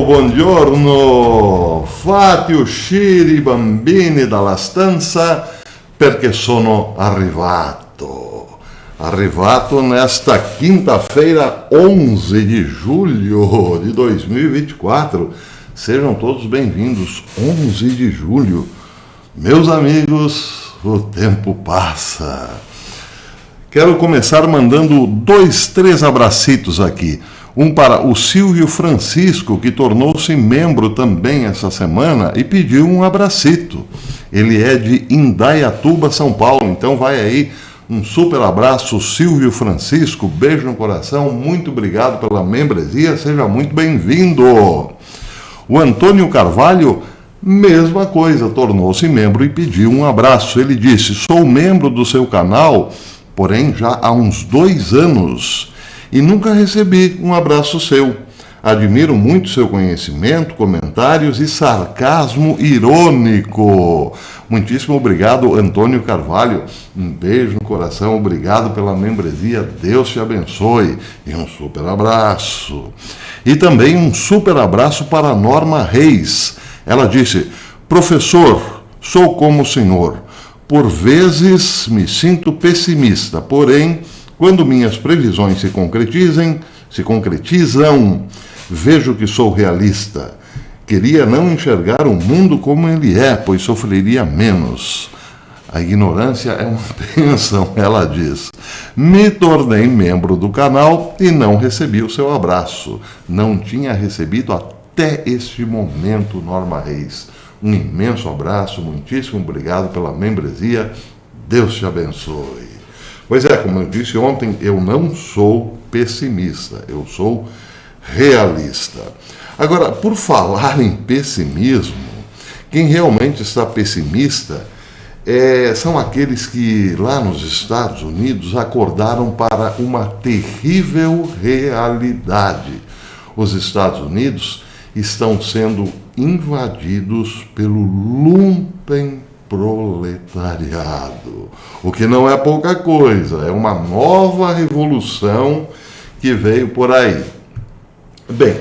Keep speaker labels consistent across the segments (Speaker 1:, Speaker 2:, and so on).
Speaker 1: buongiorno, fate uscire i bambini dalla stanza perché sono arrivato nesta quinta-feira, 11 de julho de 2024. Sejam todos bem-vindos, 11 de julho. Meus amigos, o tempo passa. Quero começar mandando 3 abracitos aqui. Um para o Silvio Francisco, que tornou-se membro também essa semana e pediu um abracito. Ele é de Indaiatuba, São Paulo. Então vai aí um super abraço, Silvio Francisco. Beijo no coração. Muito obrigado pela membresia. Seja muito bem-vindo. O Antônio Carvalho, mesma coisa, tornou-se membro e pediu um abraço. Ele disse: sou membro do seu canal, porém já há uns 2 anos. E nunca recebi um abraço seu. Admiro muito seu conhecimento, comentários e sarcasmo irônico. Muitíssimo obrigado, Antônio Carvalho. Um beijo no coração, obrigado pela membresia. Deus te abençoe. E um super abraço. E também um super abraço para a Norma Reis. Ela disse: professor, sou como o senhor. Por vezes me sinto pessimista, porém, quando minhas previsões se concretizam, vejo que sou realista. Queria não enxergar o mundo como ele é, pois sofreria menos. A ignorância é uma bênção, ela diz. Me tornei membro do canal e não recebi o seu abraço. Não tinha recebido até este momento, Norma Reis. Um imenso abraço, muitíssimo obrigado pela membresia. Deus te abençoe. Pois é, como eu disse ontem, eu não sou pessimista, eu sou realista. Agora, por falar em pessimismo, quem realmente está pessimista são aqueles que lá nos Estados Unidos acordaram para uma terrível realidade. Os Estados Unidos estão sendo invadidos pelo lumpen proletariado, o que não é pouca coisa, é uma nova revolução que veio por aí. Bem,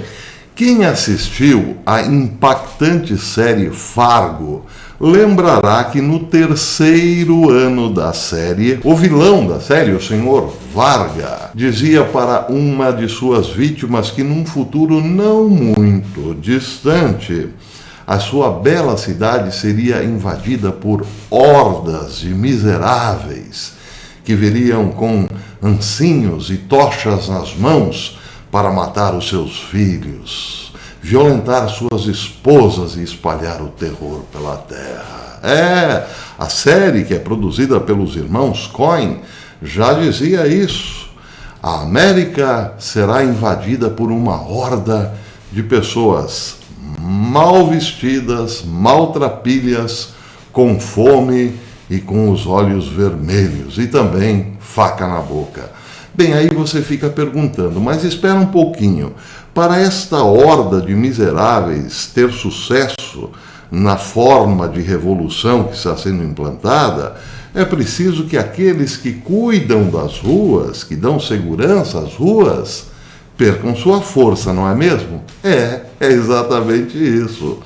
Speaker 1: quem assistiu à impactante série Fargo lembrará que no 3º ano da série, o vilão da série, o Sr. Varga, dizia para uma de suas vítimas que num futuro não muito distante, a sua bela cidade seria invadida por hordas de miseráveis que viriam com ancinhos e tochas nas mãos para matar os seus filhos, violentar suas esposas e espalhar o terror pela terra. A série, que é produzida pelos irmãos Coen, já dizia isso. A América será invadida por uma horda de pessoas mal vestidas, maltrapilhas, com fome e com os olhos vermelhos, e também faca na boca. Bem, aí você fica perguntando, mas espera um pouquinho, para esta horda de miseráveis ter sucesso na forma de revolução que está sendo implantada, é preciso que aqueles que cuidam das ruas, que dão segurança às ruas, percam sua força, não é mesmo? É exatamente isso.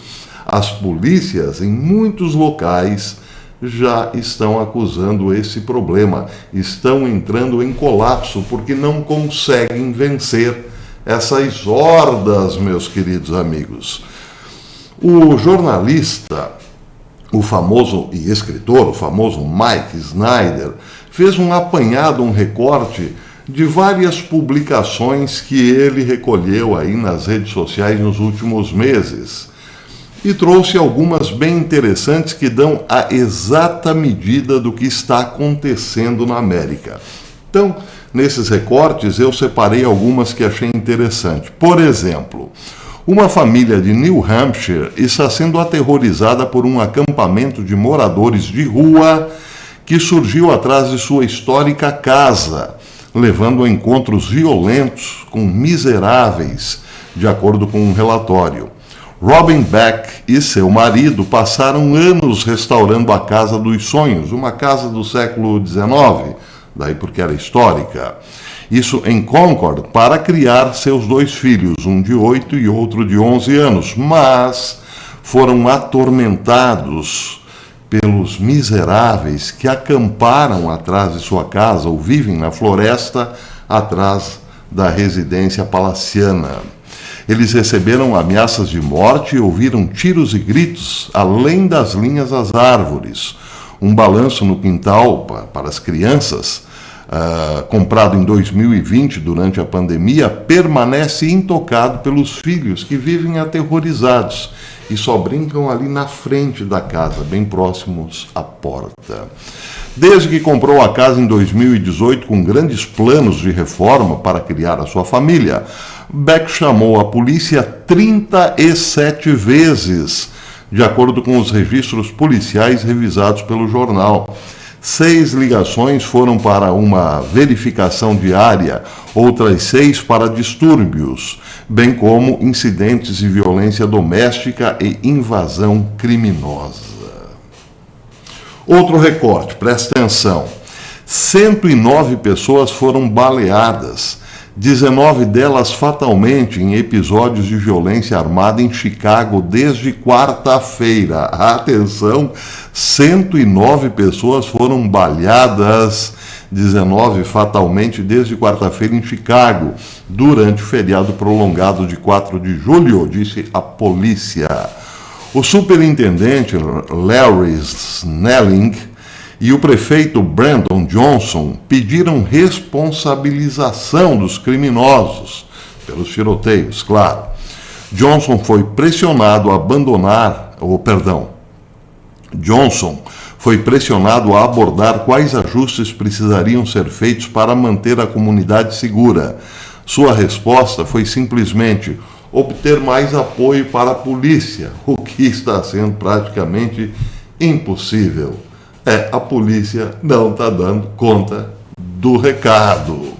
Speaker 1: As polícias, em muitos locais, já estão acusando esse problema. Estão entrando em colapso porque não conseguem vencer essas hordas, meus queridos amigos. O jornalista, o famoso e escritor, o famoso Mike Snyder, fez um apanhado, um recorte de várias publicações que ele recolheu aí nas redes sociais nos últimos meses e trouxe algumas bem interessantes que dão a exata medida do que está acontecendo na América. Então, nesses recortes eu separei algumas que achei interessante. Por exemplo, uma família de New Hampshire está sendo aterrorizada por um acampamento de moradores de rua que surgiu atrás de sua histórica casa, levando a encontros violentos com miseráveis, de acordo com um relatório. Robin Beck e seu marido passaram anos restaurando a Casa dos Sonhos, uma casa do século XIX, daí porque era histórica. isso em Concord, para criar seus 2 filhos, um de 8 e outro de 11 anos, mas foram atormentados pelos miseráveis que acamparam atrás de sua casa ou vivem na floresta atrás da residência palaciana. Eles receberam ameaças de morte e ouviram tiros e gritos além das linhas das árvores. Um balanço no quintal para as crianças, comprado em 2020 durante a pandemia, permanece intocado pelos filhos que vivem aterrorizados e só brincam ali na frente da casa, bem próximos à porta. Desde que comprou a casa em 2018 com grandes planos de reforma para criar a sua família, Beck chamou a polícia 37 vezes, de acordo com os registros policiais revisados pelo jornal. 6 ligações foram para uma verificação diária, outras 6 para distúrbios, bem como incidentes de violência doméstica e invasão criminosa. Outro recorte, presta atenção. 109 pessoas foram baleadas, 19 delas fatalmente em episódios de violência armada em Chicago desde quarta-feira. Atenção, 109 pessoas foram baleadas, 19 fatalmente desde quarta-feira em Chicago, durante o feriado prolongado de 4 de julho, disse a polícia. O superintendente Larry Snelling e o prefeito Brandon Johnson pediram responsabilização dos criminosos pelos tiroteios, claro. Johnson foi pressionado a abordar quais ajustes precisariam ser feitos para manter a comunidade segura. Sua resposta foi simplesmente obter mais apoio para a polícia, o que está sendo praticamente impossível. A polícia não está dando conta do recado.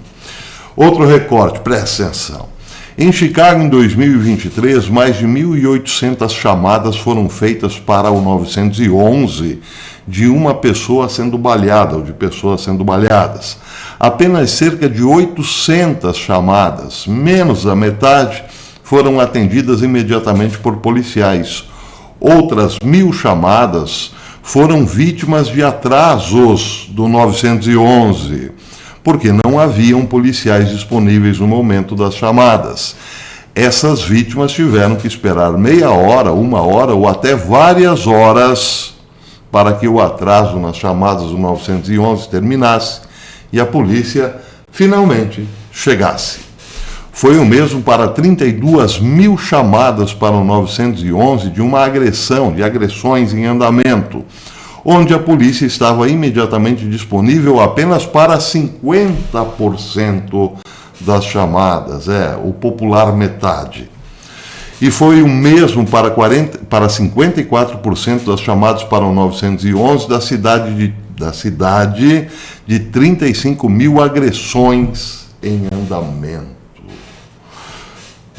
Speaker 1: Outro recorte, presta atenção. Em Chicago, em 2023, mais de 1.800 chamadas foram feitas para o 911 de uma pessoa sendo baleada ou de pessoas sendo baleadas. Apenas cerca de 800 chamadas, menos da metade, foram atendidas imediatamente por policiais. Outras 1.000 chamadas foram vítimas de atrasos do 911, porque não haviam policiais disponíveis no momento das chamadas. Essas vítimas tiveram que esperar meia hora, 1 hora ou até várias horas para que o atraso nas chamadas do 911 terminasse e a polícia finalmente chegasse. Foi o mesmo para 32.000 chamadas para o 911 de uma agressão, de agressões em andamento, onde a polícia estava imediatamente disponível apenas para 50% das chamadas, o popular metade. E foi o mesmo para 54% das chamadas para o 911 da cidade de 35.000 agressões em andamento.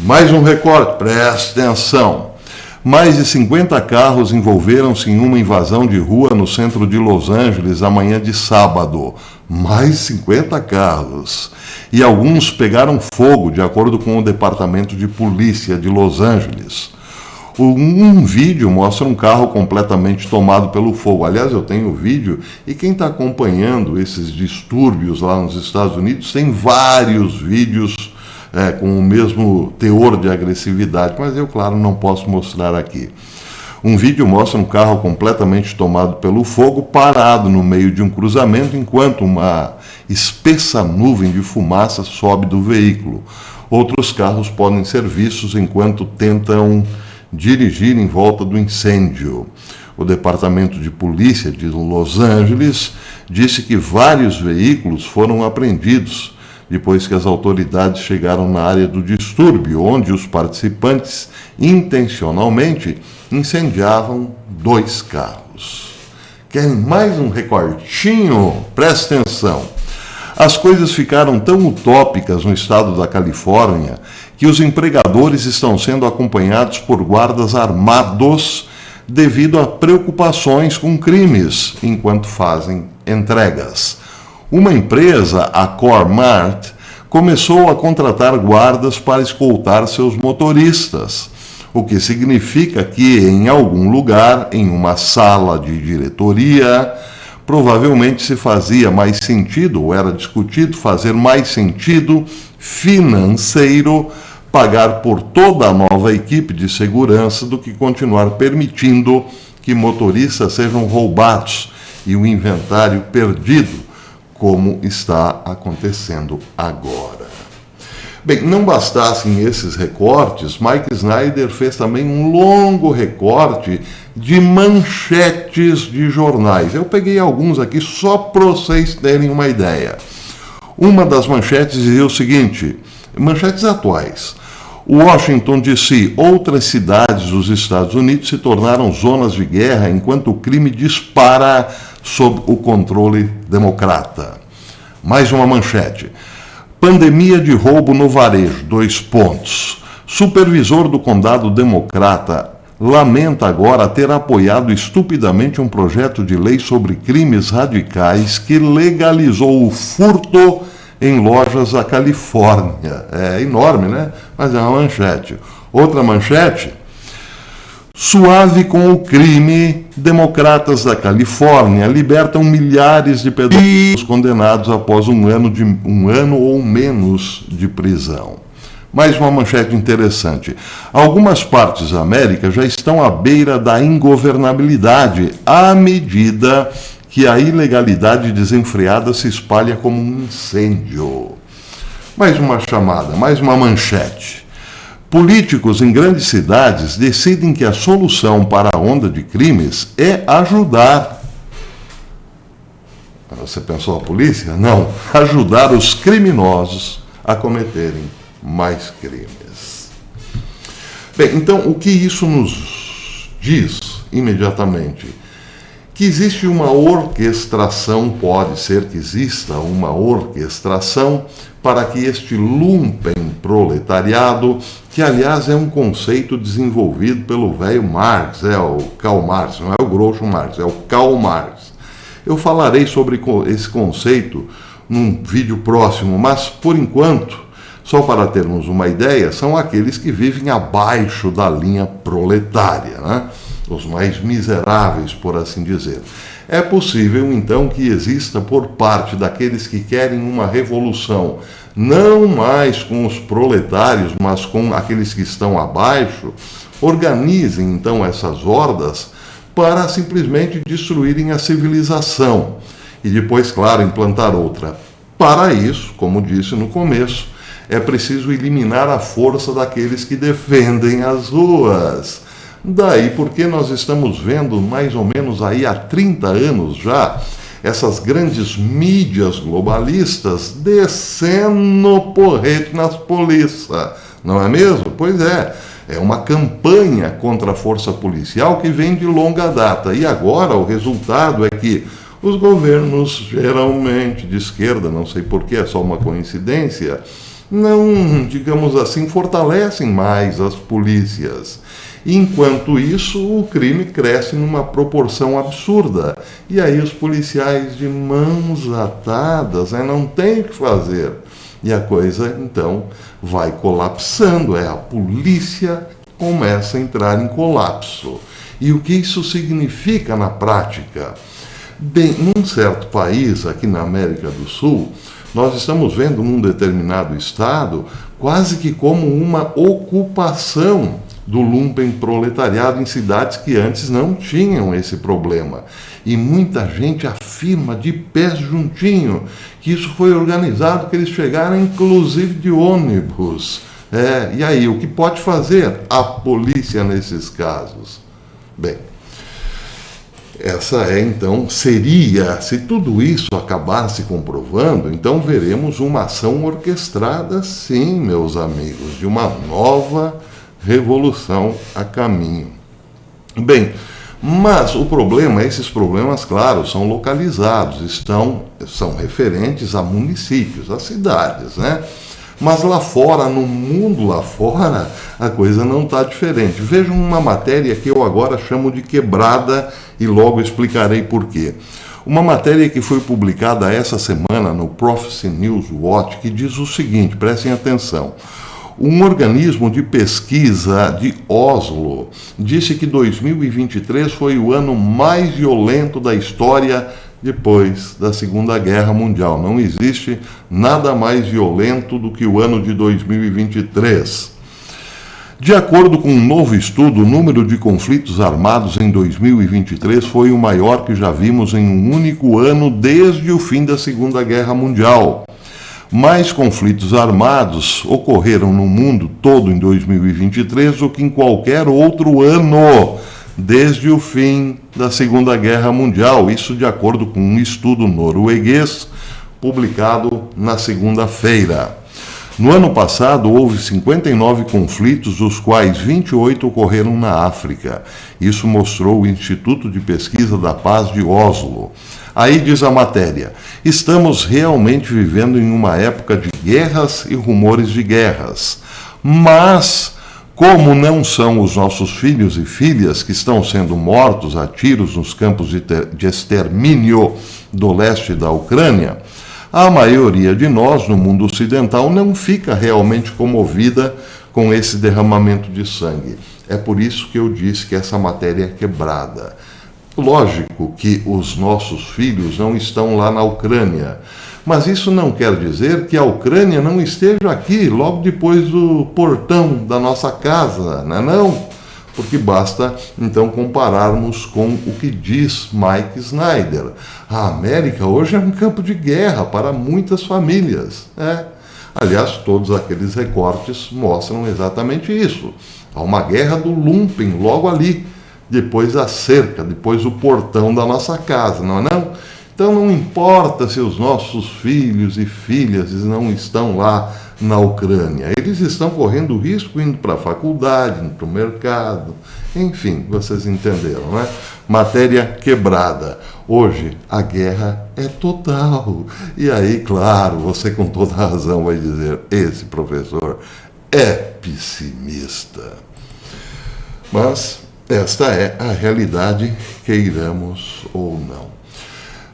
Speaker 1: Mais um recorte, presta atenção. Mais de 50 carros envolveram-se em uma invasão de rua no centro de Los Angeles na manhã de sábado. Mais 50 carros. E alguns pegaram fogo, de acordo com o Departamento de Polícia de Los Angeles. Um vídeo mostra um carro completamente tomado pelo fogo. Aliás, eu tenho o vídeo e quem está acompanhando esses distúrbios lá nos Estados Unidos tem vários vídeos com o mesmo teor de agressividade, mas eu, claro, não posso mostrar aqui. Um vídeo mostra um carro completamente tomado pelo fogo, parado no meio de um cruzamento, enquanto uma espessa nuvem de fumaça sobe do veículo. Outros carros podem ser vistos enquanto tentam dirigir em volta do incêndio. O Departamento de Polícia de Los Angeles disse que vários veículos foram apreendidos depois que as autoridades chegaram na área do distúrbio, onde os participantes intencionalmente incendiavam 2 carros. Querem mais um recortinho? Presta atenção. As coisas ficaram tão utópicas no estado da Califórnia que os empregadores estão sendo acompanhados por guardas armados devido a preocupações com crimes enquanto fazem entregas. Uma empresa, a Core-Mart, começou a contratar guardas para escoltar seus motoristas, o que significa que em algum lugar, em uma sala de diretoria, provavelmente se fazia mais sentido, ou era discutido fazer mais sentido financeiro pagar por toda a nova equipe de segurança do que continuar permitindo que motoristas sejam roubados e o inventário perdido, como está acontecendo agora. Bem, não bastassem esses recortes, Mike Snyder fez também um longo recorte de manchetes de jornais. Eu peguei alguns aqui só para vocês terem uma ideia. Uma das manchetes dizia o seguinte, manchetes atuais: Washington, D.C., outras cidades dos Estados Unidos se tornaram zonas de guerra enquanto o crime dispara sob o controle democrata. Mais uma manchete. Pandemia de roubo no varejo, 2 pontos. Supervisor do condado democrata lamenta agora ter apoiado estupidamente um projeto de lei sobre crimes radicais que legalizou o furto em lojas da Califórnia. É enorme, né? Mas é uma manchete. Outra manchete. Suave com o crime, democratas da Califórnia libertam milhares de pedófilos condenados após um ano ou menos de prisão. Mais uma manchete interessante. Algumas partes da América já estão à beira da ingovernabilidade à medida que a ilegalidade desenfreada se espalha como um incêndio. Mais uma chamada, mais uma manchete. Políticos em grandes cidades decidem que a solução para a onda de crimes é ajudar. Você pensou a polícia? Não. Ajudar os criminosos a cometerem mais crimes. Bem, então o que isso nos diz imediatamente? Que existe uma orquestração, pode ser que exista uma orquestração para que este lumpen proletariado, que aliás é um conceito desenvolvido pelo velho Marx, é o Karl Marx, não é o Groucho Marx, é o Karl Marx. Eu falarei sobre esse conceito num vídeo próximo, mas por enquanto, só para termos uma ideia, são aqueles que vivem abaixo da linha proletária, né? Os mais miseráveis, por assim dizer. É possível, então, que exista por parte daqueles que querem uma revolução, não mais com os proletários, mas com aqueles que estão abaixo, organizem, então, essas hordas para simplesmente destruírem a civilização e depois, claro, implantar outra. Para isso, como disse no começo, é preciso eliminar a força daqueles que defendem as ruas. Daí porque nós estamos vendo mais ou menos aí há 30 anos já essas grandes mídias globalistas descendo porrete nas polícias, não é mesmo? Pois é, é uma campanha contra a força policial que vem de longa data e agora o resultado é que os governos geralmente de esquerda, não sei porquê, é só uma coincidência, não, digamos assim, fortalecem mais as polícias. Enquanto isso, o crime cresce numa proporção absurda. E aí os policiais de mãos atadas não têm o que fazer. E a coisa, então, vai colapsando. A polícia começa a entrar em colapso. E o que isso significa na prática? Bem, num certo país, aqui na América do Sul, nós estamos vendo num determinado estado quase que como uma ocupação do lumpen proletariado em cidades que antes não tinham esse problema. E muita gente afirma de pés juntinho que isso foi organizado, que eles chegaram inclusive de ônibus. E aí, o que pode fazer a polícia nesses casos? Bem, essa então, seria, se tudo isso acabar se comprovando, então veremos uma ação orquestrada, sim, meus amigos, de uma nova revolução a caminho. Bem, mas o problema, esses problemas, claro, são localizados, são referentes a municípios, a cidades, né? Mas lá fora, no mundo lá fora, a coisa não está diferente. Vejam uma matéria que eu agora chamo de quebrada e logo explicarei por quê. Uma matéria que foi publicada essa semana no Prophecy News Watch, que diz o seguinte, prestem atenção. Um organismo de pesquisa de Oslo disse que 2023 foi o ano mais violento da história depois da Segunda Guerra Mundial. Não existe nada mais violento do que o ano de 2023. De acordo com um novo estudo, o número de conflitos armados em 2023 foi o maior que já vimos em um único ano desde o fim da Segunda Guerra Mundial. Mais conflitos armados ocorreram no mundo todo em 2023 do que em qualquer outro ano desde o fim da Segunda Guerra Mundial. Isso de acordo com um estudo norueguês publicado na segunda-feira. No ano passado, houve 59 conflitos, dos quais 28 ocorreram na África. Isso mostrou o Instituto de Pesquisa da Paz de Oslo. Aí diz a matéria, estamos realmente vivendo em uma época de guerras e rumores de guerras. Mas, como não são os nossos filhos e filhas que estão sendo mortos a tiros nos campos de extermínio do leste da Ucrânia, a maioria de nós, no mundo ocidental, não fica realmente comovida com esse derramamento de sangue. É por isso que eu disse que essa matéria é quebrada. Lógico que os nossos filhos não estão lá na Ucrânia, mas isso não quer dizer que a Ucrânia não esteja aqui, logo depois do portão da nossa casa, não? Porque basta, então, compararmos com o que diz Mike Snyder. A América hoje é um campo de guerra para muitas famílias. Aliás, todos aqueles recortes mostram exatamente isso. Há uma guerra do lumpen logo ali, depois a cerca, depois o portão da nossa casa, não é não? Então não importa se os nossos filhos e filhas não estão lá na Ucrânia. Eles estão correndo risco indo para a faculdade, indo para o mercado, enfim, vocês entenderam, né? Matéria quebrada. Hoje a guerra é total. E aí, claro, você com toda razão vai dizer, esse professor é pessimista. Mas esta é a realidade, queiramos ou não.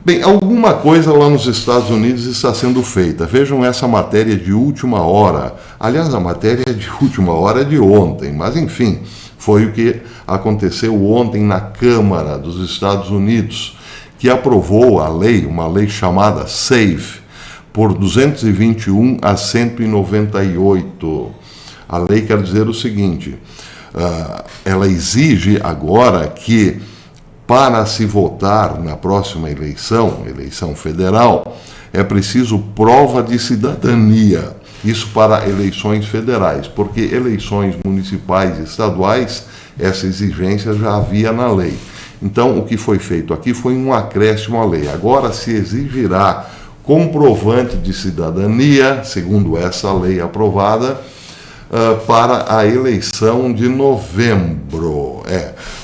Speaker 1: Bem, alguma coisa lá nos Estados Unidos está sendo feita. Vejam essa matéria de última hora. Aliás, a matéria de última hora é de ontem, mas enfim, foi o que aconteceu ontem na Câmara dos Estados Unidos, que aprovou a lei, uma lei chamada SAFE, por 221 a 198. A lei quer dizer o seguinte, ela exige agora que para se votar na próxima eleição federal, é preciso prova de cidadania. Isso para eleições federais, porque eleições municipais e estaduais, essa exigência já havia na lei. Então, o que foi feito aqui foi um acréscimo à lei. Agora se exigirá comprovante de cidadania, segundo essa lei aprovada, para a eleição de novembro.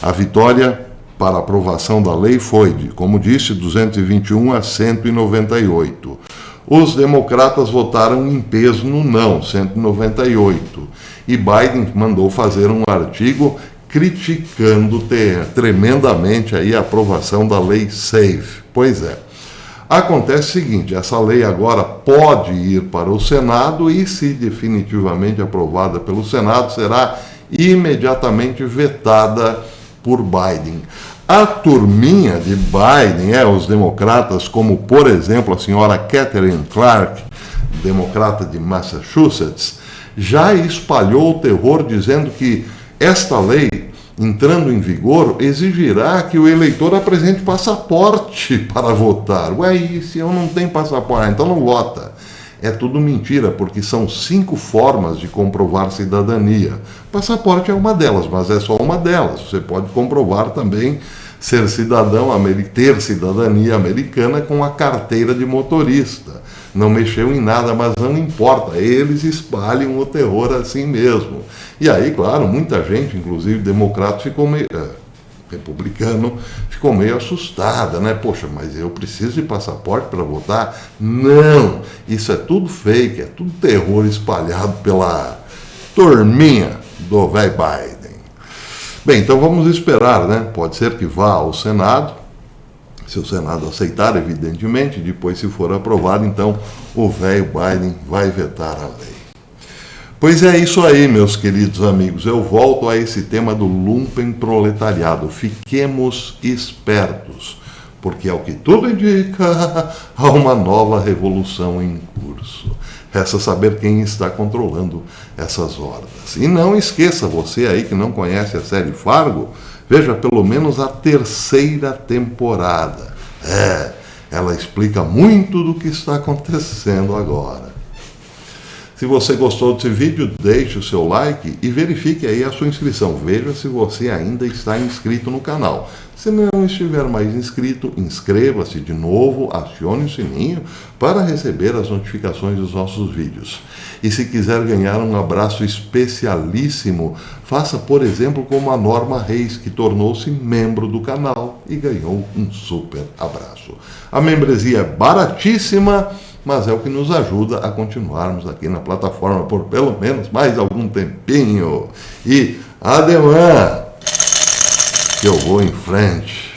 Speaker 1: A vitória para a aprovação da lei foi de, como disse, 221 a 198. Os democratas votaram em peso no não, 198. E Biden mandou fazer um artigo criticando tremendamente aí a aprovação da lei SAFE. Pois é. Acontece o seguinte, essa lei agora pode ir para o Senado e, se definitivamente aprovada pelo Senado, será imediatamente vetada por Biden. A turminha de Biden, os democratas, como por exemplo a senhora Katherine Clark, democrata de Massachusetts, já espalhou o terror dizendo que esta lei, entrando em vigor, exigirá que o eleitor apresente passaporte para votar. E se eu não tenho passaporte? Então não vota. É tudo mentira, porque são 5 formas de comprovar cidadania. Passaporte é uma delas, mas é só uma delas. Você pode comprovar também ser cidadão, ter cidadania americana com a carteira de motorista. Não mexeu em nada, mas não importa. Eles espalham o terror assim mesmo. E aí, claro, muita gente, inclusive democrata, ficou meio... republicano, ficou meio assustada, né? Poxa, mas eu preciso de passaporte para votar? Não! Isso é tudo fake, é tudo terror espalhado pela turminha do velho Biden. Bem, então vamos esperar, né? Pode ser que vá ao Senado. Se o Senado aceitar, evidentemente, depois, se for aprovado, então o velho Biden vai vetar a lei. Pois é isso aí, meus queridos amigos. Eu volto a esse tema do lumpenproletariado. Fiquemos espertos, porque, ao que tudo indica, há uma nova revolução em curso. Resta saber quem está controlando essas hordas. E não esqueça, você aí que não conhece a série Fargo, veja pelo menos a 3ª temporada. Ela explica muito do que está acontecendo agora. Se você gostou desse vídeo, deixe o seu like e verifique aí a sua inscrição. Veja se você ainda está inscrito no canal. Se não estiver mais inscrito, inscreva-se de novo, acione o sininho para receber as notificações dos nossos vídeos. E se quiser ganhar um abraço especialíssimo, faça, por exemplo, como a Norma Reis, que tornou-se membro do canal e ganhou um super abraço. A membresia é baratíssima, mas é o que nos ajuda a continuarmos aqui na plataforma por pelo menos mais algum tempinho. E ademã, que eu vou em frente.